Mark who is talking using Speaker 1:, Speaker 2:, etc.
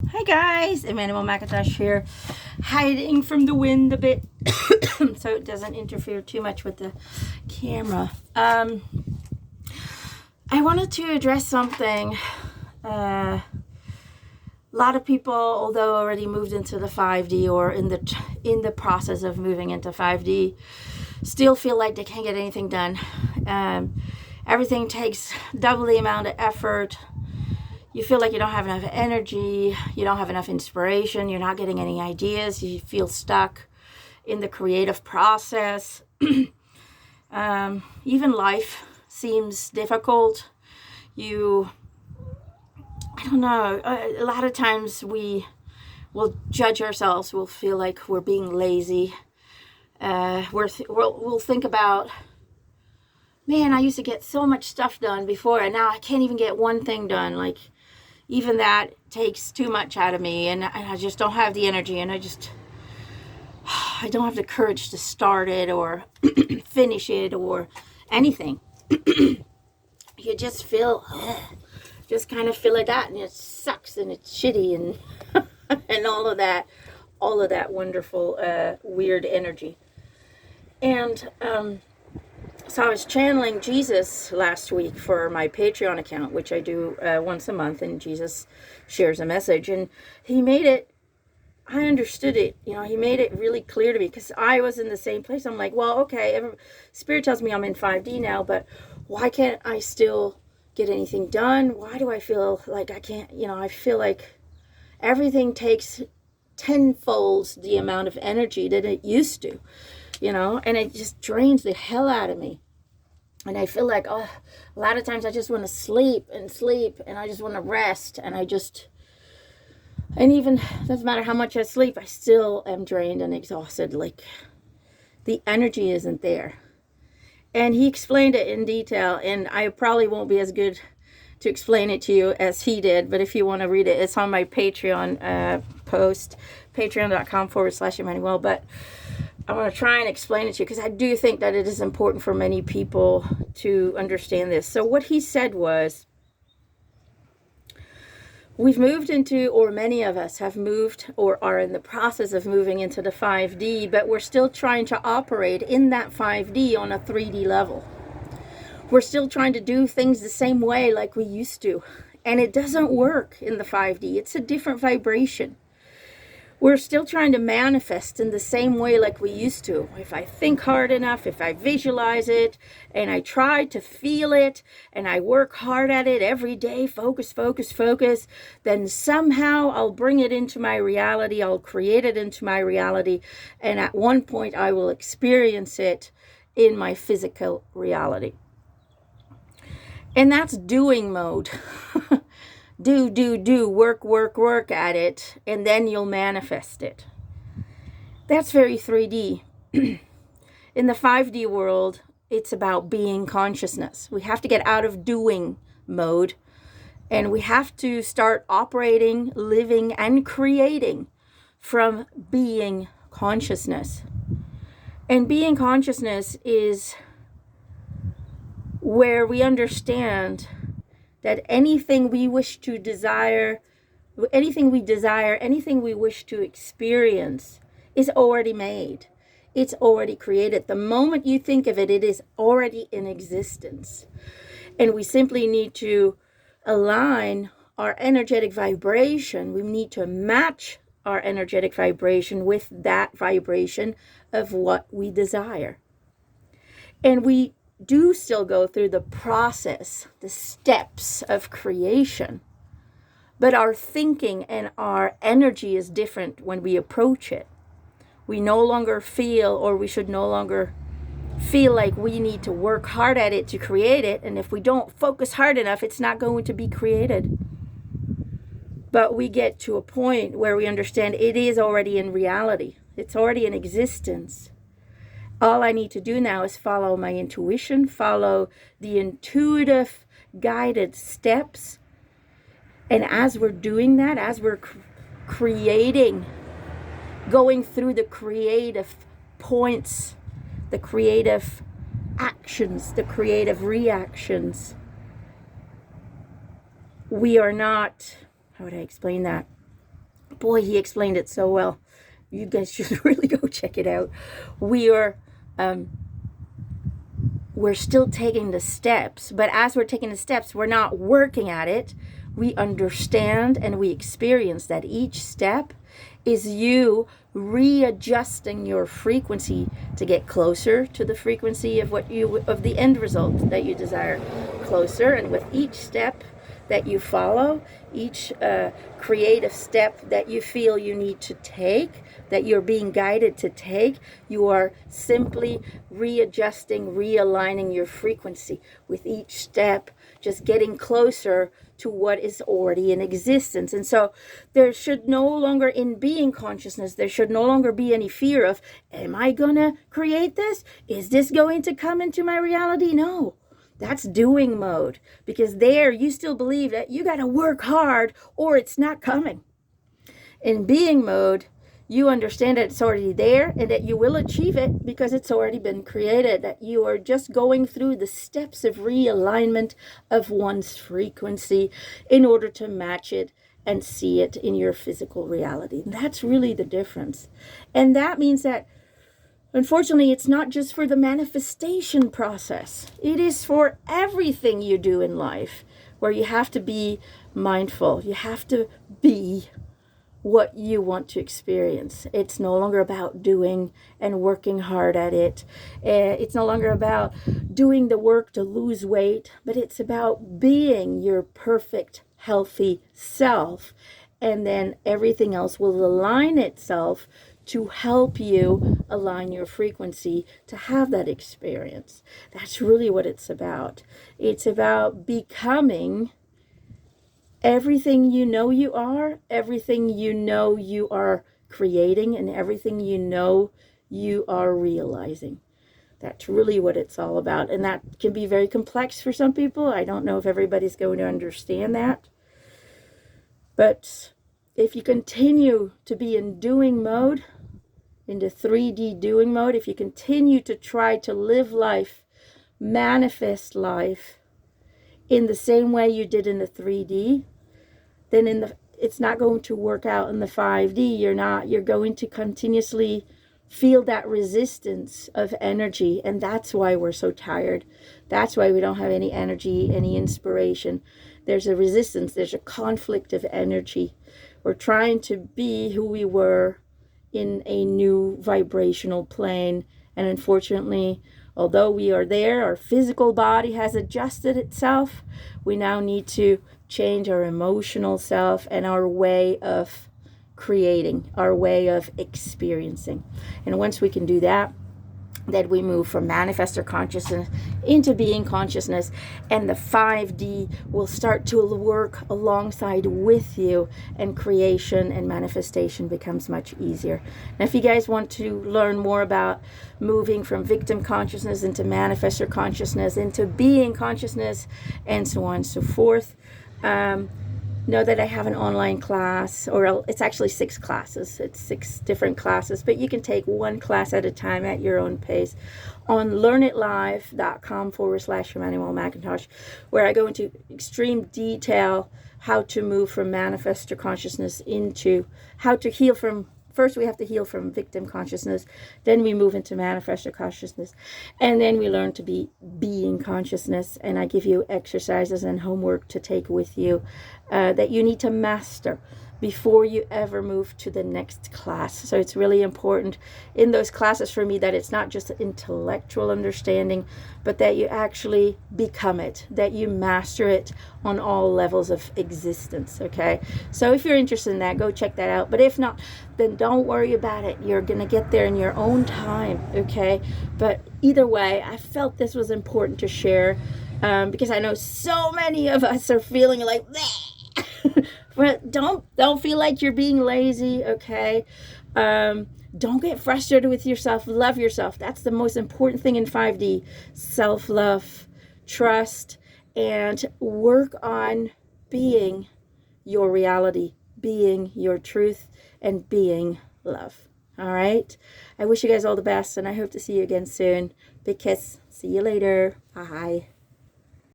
Speaker 1: Hi guys, Emanuelle McIntosh here, hiding from the wind a bit so it doesn't interfere too much with the camera. I wanted to address something. A lot of people, although already moved into the 5D or in the process of moving into 5D, still feel like they can't get anything done. Everything takes double the amount of effort. You feel like you don't have enough energy, you don't have enough inspiration, you're not getting any ideas, you feel stuck in the creative process. Even life seems difficult. I don't know, a lot of times we will judge ourselves, we'll feel like we're being lazy. We'll think about, man, I used to get so much stuff done before, and now I can't even get one thing done. Like, even that takes too much out of me, and I just don't have the energy, and I don't have the courage to start it or finish it or anything. You just kind of feel like that, and it sucks, and it's shitty, and and all of that wonderful weird energy. And so I was channeling Jesus last week for my Patreon account, which I do once a month, and Jesus shares a message. And he made it, I understood it, he made it really clear to me, because I was in the same place. I'm like, well, okay, Spirit tells me I'm in 5D now, but why can't I still get anything done? Why do I feel like I can't, I feel like everything takes tenfold the amount of energy that it used to. And it just drains the hell out of me. And I feel like, a lot of times I just want to sleep, and I just want to rest, and even, doesn't matter how much I sleep, I still am drained and exhausted. Like, the energy isn't there. And he explained it in detail, and I probably won't be as good to explain it to you as he did, but if you want to read it, it's on my Patreon post, patreon.com/Emanuelle. But I want to try and explain it to you, because I do think that it is important for many people to understand this. So what he said was, we've moved into, or many of us have moved or are in the process of moving into the 5D, but we're still trying to operate in that 5D on a 3D level. We're still trying to do things the same way like we used to. And it doesn't work in the 5D. It's a different vibration. We're still trying to manifest in the same way like we used to. If I think hard enough, if I visualize it, and I try to feel it, and I work hard at it every day, focus, then somehow I'll bring it into my reality. I'll create it into my reality. And at one point I will experience it in my physical reality. And that's doing mode. Do, work at it, and then you'll manifest it. That's very 3D. In the 5D world, it's about being consciousness. We have to get out of doing mode, and we have to start operating, living, and creating from being consciousness. And being consciousness is where we understand that anything we wish to desire, anything we wish to experience is already made. It's already created. The moment you think of it, it is already in existence. And we simply need to align our energetic vibration. We need to match our energetic vibration with that vibration of what we desire. And we do still go through the process, the steps of creation, but our thinking and our energy is different when we approach it. We no longer feel, or we should no longer feel like we need to work hard at it to create it, and if we don't focus hard enough, it's not going to be created. But we get to a point where we understand it is already in reality. It's already in existence. All I need to do now is follow my intuition, follow the intuitive guided steps. And as we're doing that, as we're creating, going through the creative points, the creative actions, the creative reactions, we are not, how would I explain that? Boy, he explained it so well. You guys should really go check it out. We're still taking the steps, but as we're taking the steps, we're not working at it. We understand and we experience that each step is you readjusting your frequency to get closer to the frequency of of the end result that you desire, closer. And with each step that you follow, each creative step that you feel you need to take, that you're being guided to take, you are simply readjusting, realigning your frequency with each step, just getting closer to what is already in existence. And so there should no longer, in being consciousness, there should no longer be any fear of, am I gonna create this? Is this going to come into my reality? No. That's doing mode, because there you still believe that you got to work hard or it's not coming. In being mode, you understand that it's already there and that you will achieve it because it's already been created, that you are just going through the steps of realignment of one's frequency in order to match it and see it in your physical reality. And that's really the difference. And that means that, unfortunately, it's not just for the manifestation process. It is for everything you do in life, where you have to be mindful. You have to be what you want to experience. It's no longer about doing and working hard at it. It's no longer about doing the work to lose weight, but it's about being your perfect, healthy self. And then everything else will align itself to help you align your frequency to have that experience. That's really what it's about. It's about becoming everything you know you are, everything you know you are creating, and everything you know you are realizing. That's really what it's all about. And that can be very complex for some people. I don't know if everybody's going to understand that. But if you continue to be in doing mode, into 3D doing mode, if you continue to try to live life, manifest life in the same way you did in the 3D, then it's not going to work out in the 5D. You're going to continuously feel that resistance of energy, and that's why we're so tired. That's why we don't have any energy, any inspiration. There's a resistance, there's a conflict of energy. We're trying to be who we were in a new vibrational plane, and unfortunately, although we are there, our physical body has adjusted itself. We now need to change our emotional self and our way of creating, our way of experiencing. And once we can do that, then we move from manifestor consciousness into being consciousness, and the 5D will start to work alongside with you, and creation and manifestation becomes much easier. Now, if you guys want to learn more about moving from victim consciousness into manifestor consciousness, into being consciousness, and so on and so forth, know that I have an online class, or it's actually 6 classes. It's 6 different classes, but you can take one class at a time at your own pace on learnitlive.com/Emanuelle McIntosh, where I go into extreme detail how to move from manifestor consciousness into how to heal from. First, we have to heal from victim consciousness. Then we move into manifestor consciousness. And then we learn to be being consciousness. And I give you exercises and homework to take with you that you need to master before you ever move to the next class. So it's really important in those classes for me that it's not just intellectual understanding, but that you actually become it, that you master it on all levels of existence, okay? So if you're interested in that, go check that out. But if not, then don't worry about it. You're going to get there in your own time, okay? But either way, I felt this was important to share because I know so many of us are feeling like, but don't feel like you're being lazy, okay? Don't get frustrated with yourself. Love yourself. That's the most important thing in 5D. Self-love, trust, and work on being your reality, being your truth, and being love. All right? I wish you guys all the best, and I hope to see you again soon. Big kiss. See you later. Bye.